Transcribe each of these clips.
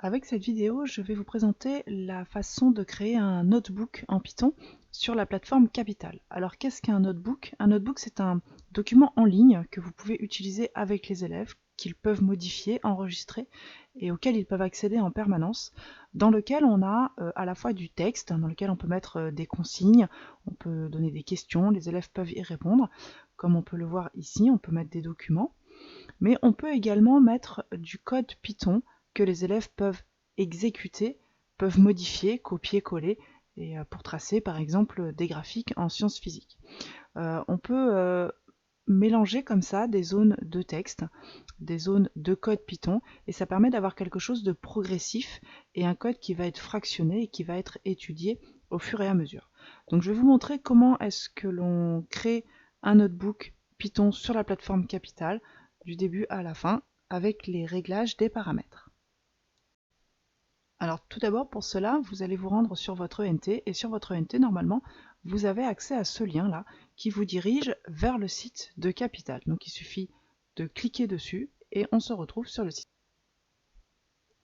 Avec cette vidéo, je vais vous présenter la façon de créer un notebook en Python sur la plateforme Capital. Alors qu'est-ce qu'un notebook? Un notebook, c'est un document en ligne que vous pouvez utiliser avec les élèves, qu'ils peuvent modifier, enregistrer et auquel ils peuvent accéder en permanence, dans lequel on a à la fois du texte, dans lequel on peut mettre des consignes, on peut donner des questions, les élèves peuvent y répondre, comme on peut le voir ici, on peut mettre des documents, mais on peut également mettre du code Python que les élèves peuvent exécuter, peuvent modifier, copier-coller, et pour tracer par exemple des graphiques en sciences physiques. On peut mélanger comme ça des zones de texte, des zones de code Python, et ça permet d'avoir quelque chose de progressif et un code qui va être fractionné et qui va être étudié au fur et à mesure. Donc je vais vous montrer comment est-ce que l'on crée un notebook Python sur la plateforme Capital du début à la fin avec les réglages des paramètres. Alors tout d'abord, pour cela, vous allez vous rendre sur votre ENT, et sur votre ENT, normalement, vous avez accès à ce lien-là qui vous dirige vers le site de Capital. Donc il suffit de cliquer dessus et on se retrouve sur le site.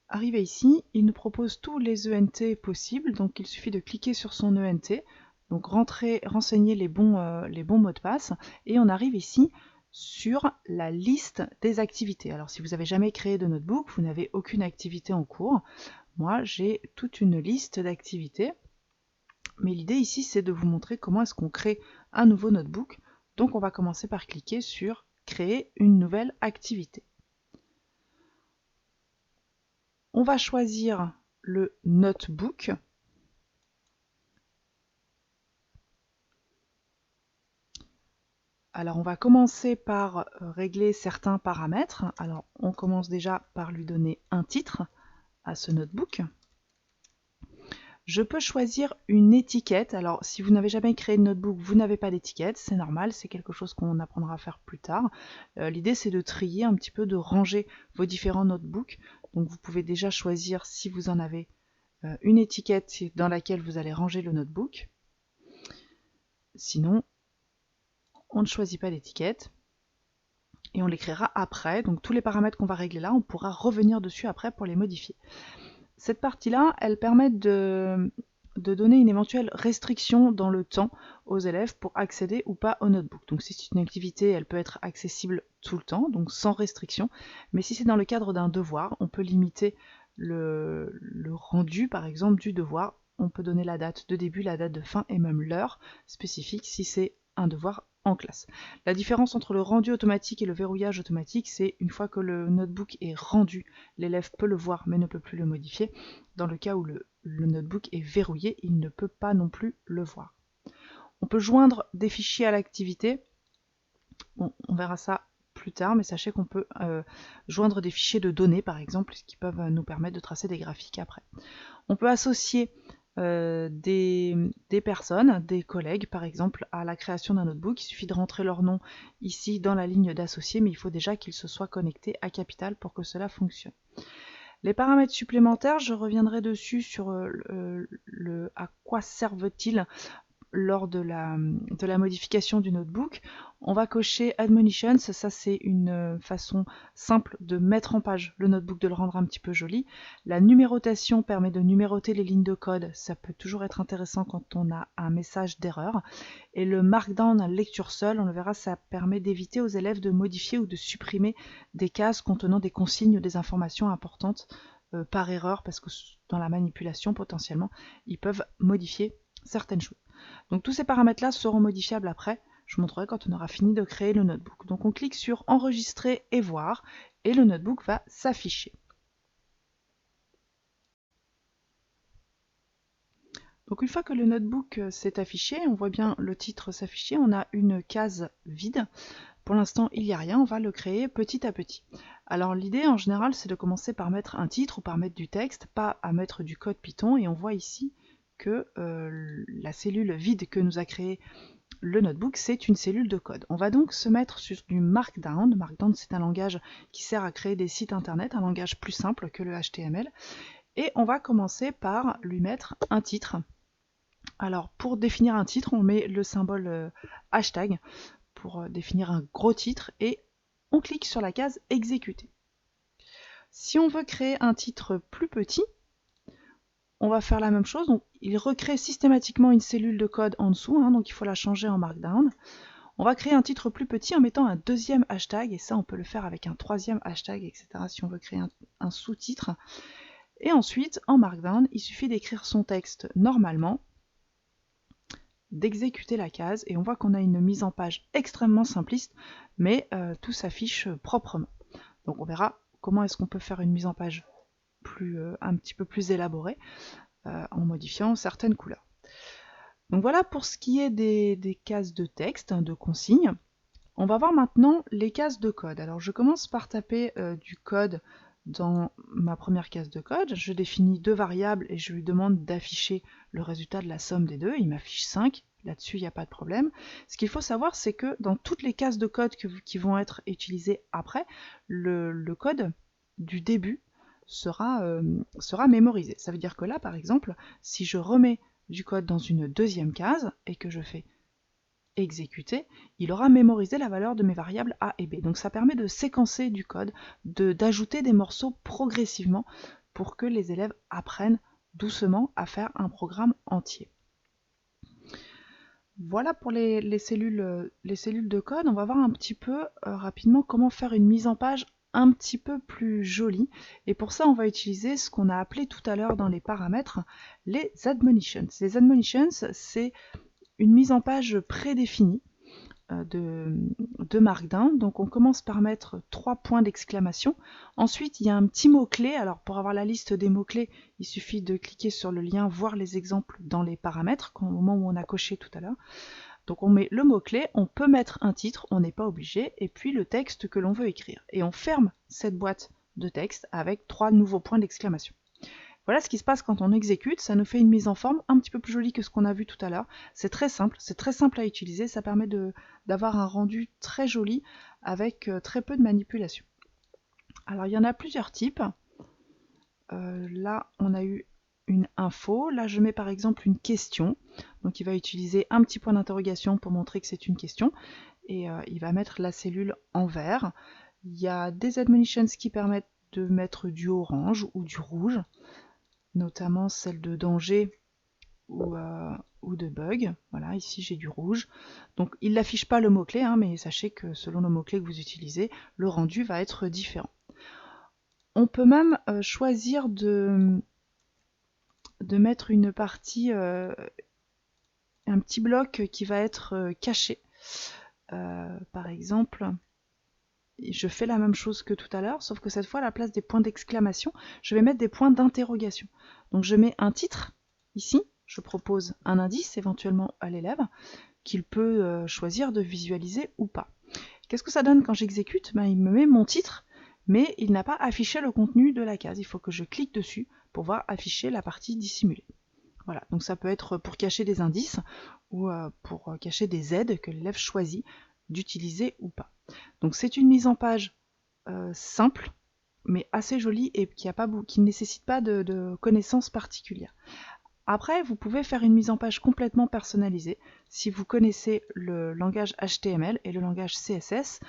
Arrivé ici, il nous propose tous les ENT possibles, donc il suffit de cliquer sur son ENT, donc renseigner les bons mots de passe, et on arrive ici sur la liste des activités. Alors si vous n'avez jamais créé de notebook, vous n'avez aucune activité en cours. Moi, j'ai toute une liste d'activités, mais l'idée ici, c'est de vous montrer comment est-ce qu'on crée un nouveau notebook. Donc, on va commencer par cliquer sur « Créer une nouvelle activité ». On va choisir le notebook. Alors, on va commencer par régler certains paramètres. Alors, on commence déjà par lui donner un titre à ce notebook. Je peux choisir une étiquette. Alors, si vous n'avez jamais créé de notebook, vous n'avez pas d'étiquette, c'est normal, c'est quelque chose qu'on apprendra à faire plus tard. L'idée, c'est de trier un petit peu, de ranger vos différents notebooks. Donc, vous pouvez déjà choisir, si vous en avez, une étiquette dans laquelle vous allez ranger le notebook. Sinon, on ne choisit pas d'étiquette et on les créera après. Donc, tous les paramètres qu'on va régler là, on pourra revenir dessus après pour les modifier. Cette partie-là, elle permet de donner une éventuelle restriction dans le temps aux élèves pour accéder ou pas au notebook. Donc si c'est une activité, elle peut être accessible tout le temps, donc sans restriction. Mais si c'est dans le cadre d'un devoir, on peut limiter le rendu, par exemple, du devoir. On peut donner la date de début, la date de fin et même l'heure spécifique si c'est un devoir en classe. La différence entre le rendu automatique et le verrouillage automatique, c'est une fois que le notebook est rendu, l'élève peut le voir mais ne peut plus le modifier. Dans le cas où le notebook est verrouillé, il ne peut pas non plus le voir. On peut joindre des fichiers à l'activité. Bon, on verra ça plus tard, mais sachez qu'on peut joindre des fichiers de données, par exemple, qui peuvent nous permettre de tracer des graphiques après. On peut associer des personnes, des collègues par exemple, à la création d'un notebook. Il suffit de rentrer leur nom ici dans la ligne d'associés, mais il faut déjà qu'ils se soient connectés à Capital pour que cela fonctionne. Les paramètres supplémentaires, je reviendrai dessus sur à quoi servent-ils lors de la modification du notebook. On va cocher Admonitions, ça c'est une façon simple de mettre en page le notebook, de le rendre un petit peu joli. La numérotation permet de numéroter les lignes de code, ça peut toujours être intéressant quand on a un message d'erreur. Et le Markdown lecture seule, on le verra, ça permet d'éviter aux élèves de modifier ou de supprimer des cases contenant des consignes ou des informations importantes par erreur, parce que dans la manipulation potentiellement, ils peuvent modifier certaines choses. Donc tous ces paramètres-là seront modifiables après. Je vous montrerai quand on aura fini de créer le notebook. Donc on clique sur enregistrer et voir et le notebook va s'afficher. Donc une fois que le notebook s'est affiché, on voit bien le titre s'afficher, on a une case vide. Pour l'instant, il n'y a rien, on va le créer petit à petit. Alors l'idée en général, c'est de commencer par mettre un titre ou par mettre du texte, pas à mettre du code Python. Et on voit ici que la cellule vide que nous a créée le notebook, c'est une cellule de code. On va donc se mettre sur du Markdown. Markdown, c'est un langage qui sert à créer des sites internet, un langage plus simple que le HTML. Et on va commencer par lui mettre un titre. Alors pour définir un titre, on met le symbole hashtag pour définir un gros titre et on clique sur la case exécuter. Si on veut créer un titre plus petit, on va faire la même chose. Donc, il recrée systématiquement une cellule de code en dessous, hein, donc il faut la changer en Markdown. On va créer un titre plus petit en mettant un deuxième hashtag, et ça on peut le faire avec un troisième hashtag, etc. si on veut créer un sous-titre. Et ensuite, en Markdown, il suffit d'écrire son texte normalement, d'exécuter la case, et on voit qu'on a une mise en page extrêmement simpliste, mais tout s'affiche proprement. Donc on verra comment est-ce qu'on peut faire une mise en page un petit peu plus élaborée en modifiant certaines couleurs. Donc voilà pour ce qui est des cases de texte, de consignes. On va voir maintenant les cases de code. Alors je commence par taper du code dans ma première case de code. Je définis deux variables et je lui demande d'afficher le résultat de la somme des deux. Il m'affiche 5. Là-dessus, il n'y a pas de problème. Ce qu'il faut savoir, c'est que dans toutes les cases de code qui vont être utilisées après, le code du début sera mémorisé. Ça veut dire que là, par exemple, si je remets du code dans une deuxième case et que je fais exécuter, il aura mémorisé la valeur de mes variables A et B. Donc ça permet de séquencer du code, d'ajouter des morceaux progressivement pour que les élèves apprennent doucement à faire un programme entier. Voilà pour les cellules de code. On va voir un petit peu rapidement comment faire une mise en page un petit peu plus jolie. Et pour ça, on va utiliser ce qu'on a appelé tout à l'heure dans les paramètres les admonitions. Les admonitions, c'est une mise en page prédéfinie de Markdown. Donc on commence par mettre 3 points d'exclamation. Ensuite, il y a un petit mot-clé. Alors pour avoir la liste des mots-clés, il suffit de cliquer sur le lien, voir les exemples dans les paramètres, au moment où on a coché tout à l'heure. Donc on met le mot-clé, on peut mettre un titre, on n'est pas obligé, et puis le texte que l'on veut écrire. Et on ferme cette boîte de texte avec 3 nouveaux points d'exclamation. Voilà ce qui se passe quand on exécute, ça nous fait une mise en forme un petit peu plus jolie que ce qu'on a vu tout à l'heure. C'est très simple à utiliser, ça permet d'avoir un rendu très joli avec très peu de manipulation. Alors il y en a plusieurs types. Là on a eu une info, là je mets par exemple une question, donc il va utiliser un petit point d'interrogation pour montrer que c'est une question, et il va mettre la cellule en vert. Il y a des admonitions qui permettent de mettre du orange ou du rouge, notamment celle de danger ou de bug. Voilà, ici j'ai du rouge. Donc il n'affiche pas le mot-clé, hein, mais sachez que selon le mot-clé que vous utilisez, le rendu va être différent. On peut même choisir de mettre une partie, un petit bloc qui va être caché. Par exemple, je fais la même chose que tout à l'heure, sauf que cette fois, à la place des points d'exclamation, je vais mettre des points d'interrogation. Donc je mets un titre, ici, je propose un indice éventuellement à l'élève, qu'il peut choisir de visualiser ou pas. Qu'est-ce que ça donne quand j'exécute? Il me met mon titre, mais il n'a pas affiché le contenu de la case. Il faut que je clique dessus pour voir afficher la partie dissimulée. Voilà, donc ça peut être pour cacher des indices ou pour cacher des aides que l'élève choisit d'utiliser ou pas. Donc c'est une mise en page simple, mais assez jolie et qui ne nécessite pas de connaissances particulières. Après, vous pouvez faire une mise en page complètement personnalisée. Si vous connaissez le langage HTML et le langage CSS,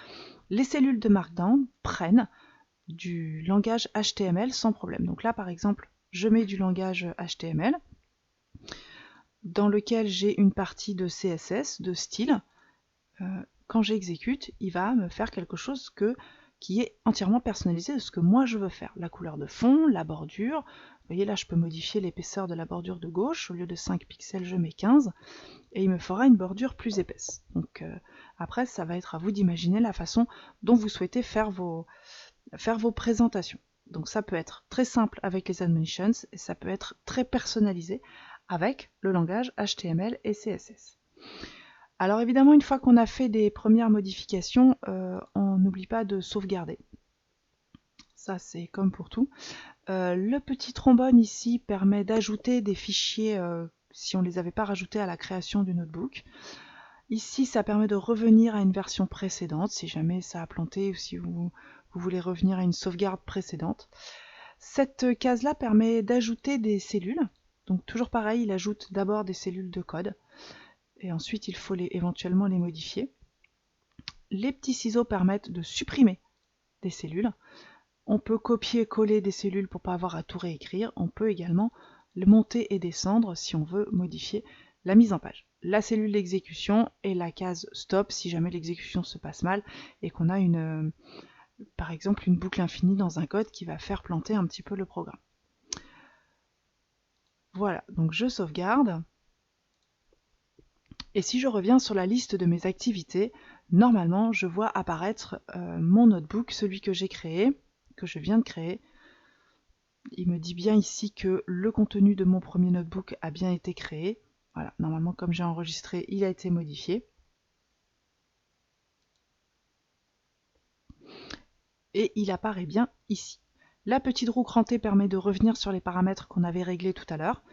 les cellules de Markdown prennent du langage HTML sans problème. Donc là, par exemple, je mets du langage HTML dans lequel j'ai une partie de CSS, de style. Quand j'exécute, il va me faire quelque chose qui est entièrement personnalisé de ce que moi je veux faire. La couleur de fond, la bordure. Vous voyez là, je peux modifier l'épaisseur de la bordure de gauche. Au lieu de 5 pixels, je mets 15. Et il me fera une bordure plus épaisse. Donc après, ça va être à vous d'imaginer la façon dont vous souhaitez faire vos présentations. Donc ça peut être très simple avec les admonitions et ça peut être très personnalisé avec le langage HTML et CSS. Alors évidemment, une fois qu'on a fait des premières modifications, on n'oublie pas de sauvegarder. Ça, c'est comme pour tout. Le petit trombone ici permet d'ajouter des fichiers si on ne les avait pas rajoutés à la création du notebook. Ici, ça permet de revenir à une version précédente, si jamais ça a planté ou si vous voulez revenir à une sauvegarde précédente. Cette case-là permet d'ajouter des cellules. Donc toujours pareil, il ajoute d'abord des cellules de code. Et ensuite, il faut éventuellement les modifier. Les petits ciseaux permettent de supprimer des cellules. On peut copier-coller des cellules pour ne pas avoir à tout réécrire. On peut également le monter et descendre si on veut modifier la mise en page. La cellule d'exécution et la case stop si jamais l'exécution se passe mal et qu'on a par exemple une boucle infinie dans un code qui va faire planter un petit peu le programme. Voilà, donc je sauvegarde. Et si je reviens sur la liste de mes activités, normalement je vois apparaître mon notebook, celui que j'ai créé, que je viens de créer. Il me dit bien ici que le contenu de mon premier notebook a bien été créé. Voilà, normalement comme j'ai enregistré, il a été modifié. Et il apparaît bien ici. La petite roue crantée permet de revenir sur les paramètres qu'on avait réglés tout à l'heure.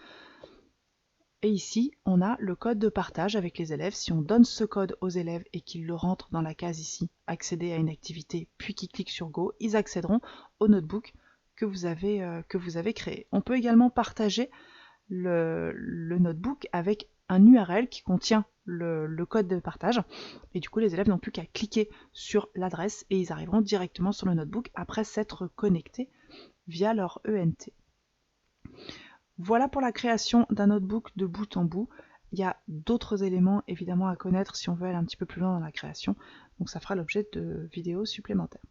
Et ici, on a le code de partage avec les élèves. Si on donne ce code aux élèves et qu'ils le rentrent dans la case ici, accéder à une activité, puis qu'ils cliquent sur Go, ils accéderont au notebook que vous avez créé. On peut également partager le notebook avec un URL qui contient le code de partage. Et du coup, les élèves n'ont plus qu'à cliquer sur l'adresse et ils arriveront directement sur le notebook après s'être connectés via leur ENT. Voilà pour la création d'un notebook de bout en bout. Il y a d'autres éléments évidemment à connaître si on veut aller un petit peu plus loin dans la création, donc ça fera l'objet de vidéos supplémentaires.